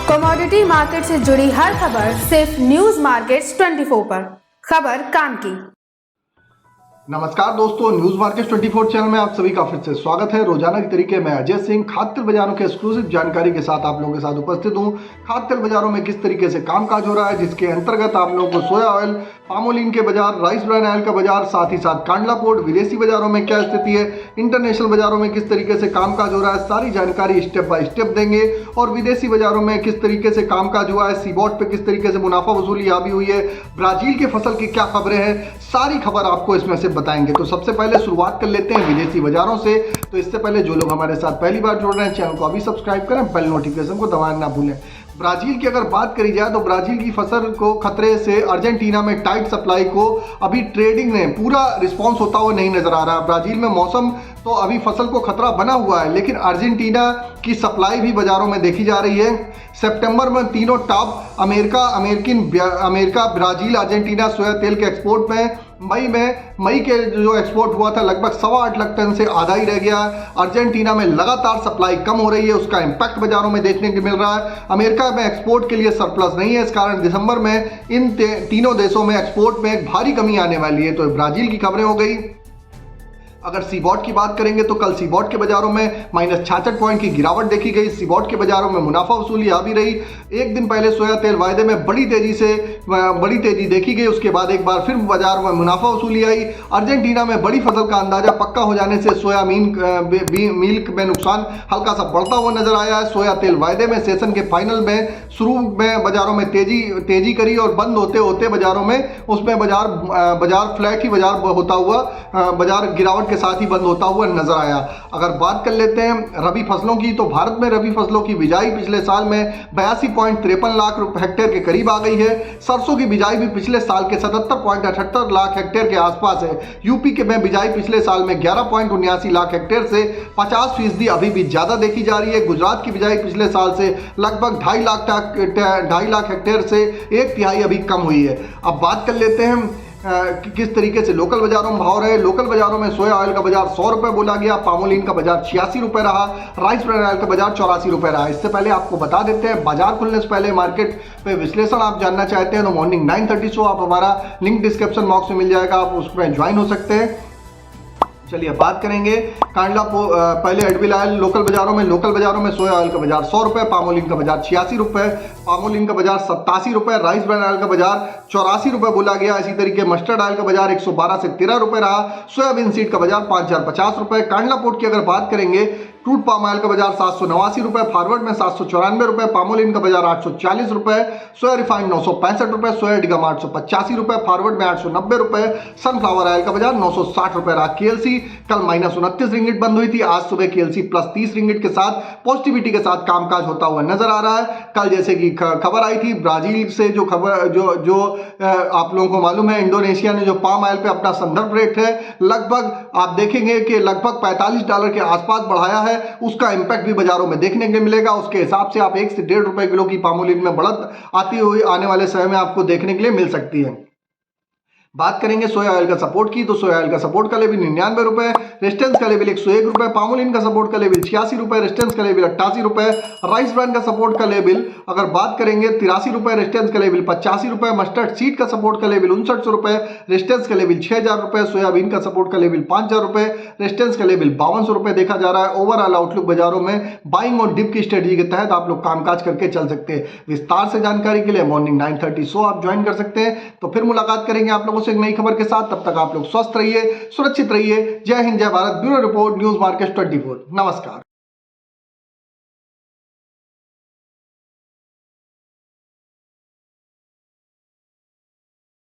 Commodity market से जुड़ी हर खबर सिर्फ न्यूज मार्केट्स 24 पर। खबर काम की। नमस्कार दोस्तों, न्यूज मार्केट 24 चैनल में आप सभी का फिर से स्वागत है। रोजाना की तरीके मैं अजय सिंह खाद्य तेल बाजारों के एक्सक्लूसिव जानकारी के साथ आप लोगों के साथ उपस्थित हूं। खाद्य तेल बाजारों में किस तरीके से कामकाज हो रहा है, जिसके अंतर्गत आप लोगों को सोया ऑयल, पामोलिन के बाजार, राइस ब्रान ऑयल का बाजार, साथ ही साथ कांडला पोर्ट, विदेशी बाजारों में क्या स्थिति है, इंटरनेशनल बाजारों में किस तरीके से कामकाज हो रहा है, सारी जानकारी स्टेप बाय स्टेप देंगे। और विदेशी बाजारों में किस तरीके से कामकाज हुआ है, सीबॉट पे किस तरीके से मुनाफा वसूली भी हुई है, ब्राजील के फसल की क्या खबरें हैं, सारी खबर आपको इसमें से बताएंगे। तो सबसे पहले शुरुआत कर लेते हैं विदेशी बाजारों से। तो इससे पहले जो लोग हमारे साथ पहली बार जुड़ रहे हैं, चैनल को अभी सब्सक्राइब करें, बेल नोटिफिकेशन को दबाना ना भूलें। ब्राजील की अगर बात करी जाए तो ब्राजील की फसल को खतरे से अर्जेंटीना में टाइट सप्लाई को अभी ट्रेडिंग ने पूरा रिस्पॉन्स होता हुआ नहीं नजर आ रहा। ब्राजील में मौसम तो अभी फसल को खतरा बना हुआ है, लेकिन अर्जेंटीना की सप्लाई भी बाजारों में देखी जा रही है। सितंबर में तीनों टॉप अमेरिका, ब्राजील, अर्जेंटीना सोया तेल के एक्सपोर्ट में मई के जो एक्सपोर्ट हुआ था लगभग 8.25 लाख टन से आधा ही रह गया। अर्जेंटीना में लगातार सप्लाई कम हो रही है, उसका इंपैक्ट बाजारों में देखने को मिल रहा है। अमेरिका में एक्सपोर्ट के लिए सरप्लस नहीं है, इस कारण दिसंबर में इन तीनों देशों में एक्सपोर्ट में एक भारी कमी आने वाली है। तो ब्राजील की खबरें हो गई। अगर सीबॉट की बात करेंगे तो कल सीबॉट के बाजारों में -66 पॉइंट की गिरावट देखी गई। सीबॉट के बाजारों में मुनाफा वसूली आ भी रही। एक दिन पहले सोया तेल वायदे में बड़ी तेजी देखी गई, उसके बाद एक बार फिर बाजार में मुनाफा वसूली आई। अर्जेंटीना में बड़ी फसल का अंदाजा पक्का हो जाने से सोया मिल्क में नुकसान हल्का सा बढ़ता हुआ नजर आया है। सोया तेल वायदे में सेशन के फाइनल में शुरू में बाजारों में तेजी करी और बंद होते होते बाजारों में उसमें बाजार फ्लैट ही बाजार होता हुआ बाजार गिरावट के साथ ही बंद होता हुआ नजर आया। अगर बात कर लेते हैं रबी फसलों की, तो भारत में रबी फसलों की बिजाई पिछले साल में 82.53 लाख हेक्टेयर के करीब आ गई है। सरसों की बिजाई भी पिछले साल के 77.78 लाख हेक्टेयर के आसपास है। यूपी के में बिजाई पिछले साल में 11.79 लाख हेक्टेयर से 50% अभी भी ज्यादा देखी जा रही है। गुजरात की बिजाई पिछले साल से लगभग 2.5 लाख हेक्टेयर से 1/3 अभी कम हुई है। अब बात कर लेते हैं किस तरीके से लोकल बाजारों में भाव रहे। लोकल बाजारों में सोया ऑयल का बाजार 100 रुपए बोला गया, पामोलिन का बाजार 86 रुपए रहा, राइस ब्रान ऑयल का बाजार 84 रुपए रहा। इससे पहले आपको बता देते हैं बाजार खुलने से पहले मार्केट पे विश्लेषण आप जानना चाहते हैं तो मॉर्निंग 9:30 शो आप हमारा लिंक डिस्क्रिप्शन बॉक्स में मिल जाएगा, आप उसमें ज्वाइन हो सकते हैं। चलिए बात करेंगे कांडला पहले एडविल ऑयल लोकल बाजारों में सोया ऑयल का बाजार 100 रुपए, पामोलिन का बाजार 86 रुपए, पामोलिन का बाजार 87 रुपए, राइस ब्रान ऑयल का बाजार 84 रुपए बोला गया। इसी तरीके मस्टर्ड ऑयल का बाजार 112 से 13 रुपए रहा। सोयाबीन सीड का बाजार 5050 रुपए। कांडला पोर्ट की अगर बात करेंगे, क्रूड पाम ऑयल का बाजार 789 रुपए, फॉरवर्ड में 794 रुपए, पामोलिन का बाजार 840 रुपए, सोया रिफाइंड 965 रुपए, सोया डिगम 885 रुपए, फॉरवर्ड में 890 रुपए, सनफ्लावर ऑयल का बाजार 960 रुपए रहा। केएलसी कल -29 रिंगिट बंद हुई थी, आज सुबह केएलसी +30 रिंगिट के साथ पॉजिटिविटी के साथ कामकाज होता हुआ नजर आ रहा है। कल जैसे कि खबर आई थी ब्राजील से जो खबर जो आप लोगों को मालूम है, इंडोनेशिया ने जो पाम ऑयल पे अपना संदर्भ रेट है लगभग आप देखेंगे कि लगभग $45 के आसपास बढ़ाया है। उसका इंपैक्ट भी बाजारों में देखने को मिलेगा। उसके हिसाब से आप 1 से 1.5 रुपए किलो की पामोलिन में बढ़त आती हुई आने वाले समय में आपको देखने के लिए मिल सकती है। बात करेंगे सोया ऑयल का सपोर्ट की, तो सोया ऑयल का सपोर्ट का लेवल 99 रुपए, रेजिस्टेंस का लेवल 101 रुपए, पामोलिन का सपोर्ट का लेवल 86 रुपए, रेजिस्टेंस का लेवल 88 रुपए, राइस ब्रान का सपोर्ट का लेवल अगर बात करेंगे 83 रुपए, रेजिस्टेंस का लेवल 85 रुपए, मस्टर्ड सीड का सपोर्ट का लेवल 5900 रुपए, रेजिस्टेंस का लेवल 6000 रुपए, सोयाबीन का सपोर्ट का लेवल 5000 रुपए, रेजिस्टेंस का लेवल 5200 रुपए देखा जा रहा है। ओवरऑल आउटलुक बाजारों में बाइंग और डिप की स्ट्रेटजी के तहत आप लोग कामकाज करके चल सकते हैं। विस्तार से जानकारी के लिए मॉर्निंग 9:30 शो आप ज्वाइन कर सकते हैं। तो फिर मुलाकात करेंगे आप लोगों से एक नई खबर के साथ। तब तक आप लोग स्वस्थ रहिए, सुरक्षित रहिए। जय हिंद, जय Bharat. Bureau report, news market 24। नमस्कार।